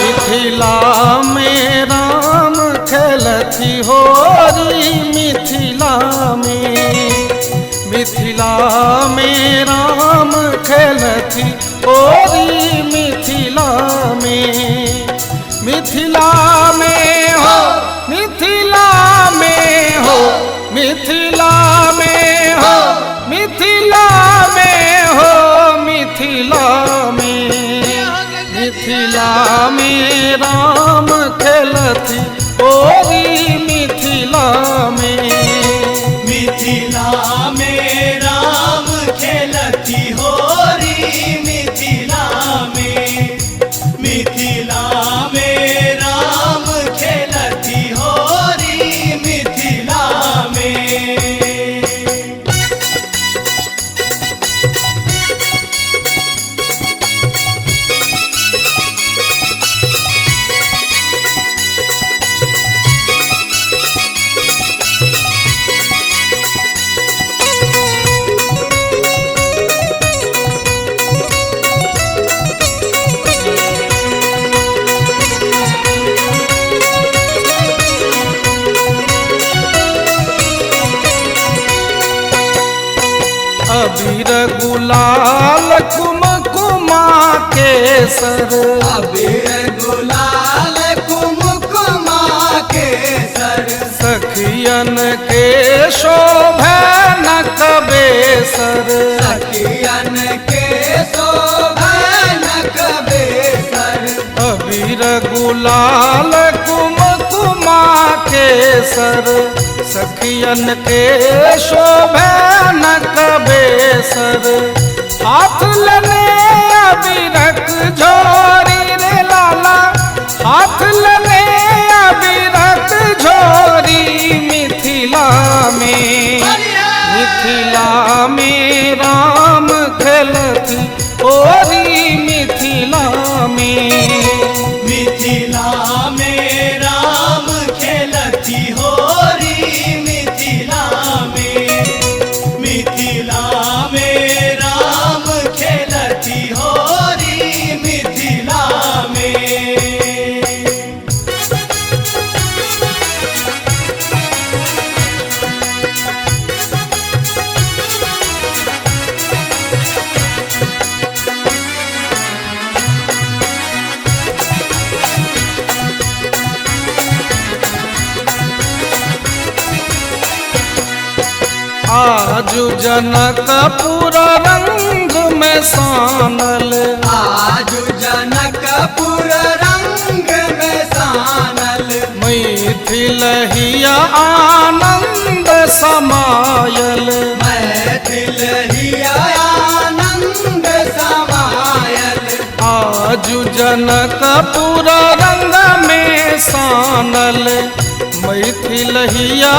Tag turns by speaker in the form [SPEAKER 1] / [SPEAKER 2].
[SPEAKER 1] मिथिला में राम खेलती होरी मिथिला में राम खेलती होरी मिथिला में हो मिथिला में हो मिथिला में हो मिथिला में हो मिथिला में राम खेलती होरी मिथिला में
[SPEAKER 2] राम खेलती होरी मिथिला में राम खेलती होरी मिथिला में।
[SPEAKER 1] अबीर गुलाल कुमकुमा केसर
[SPEAKER 2] अबीर गुलाल कुमकुमा केसर
[SPEAKER 1] सखियन के शोभे नक बेसर
[SPEAKER 2] सखियन के शोभे नक बेसर।
[SPEAKER 1] अबीर गुलाल कुमकुमा केसर सखियन के शोभे नक बेसर हाथ लेने अबीरक झोरी रे लाला हाथ लेने अबीरक झोरी मिथिला में राम खेलती होरी मिथिला
[SPEAKER 2] में राम खेलती होरी मिथिला में राम खेलती होरी मिथिला में।
[SPEAKER 1] आजु जनकपुर रंग में सानल
[SPEAKER 2] आजु जनकपुर रंग में सानल
[SPEAKER 1] मैथिल हिया आनंद समायल
[SPEAKER 2] मैथिल हिया आनंद समायल।
[SPEAKER 1] आजु जनकपुर रंग में सानल मैथिल हिया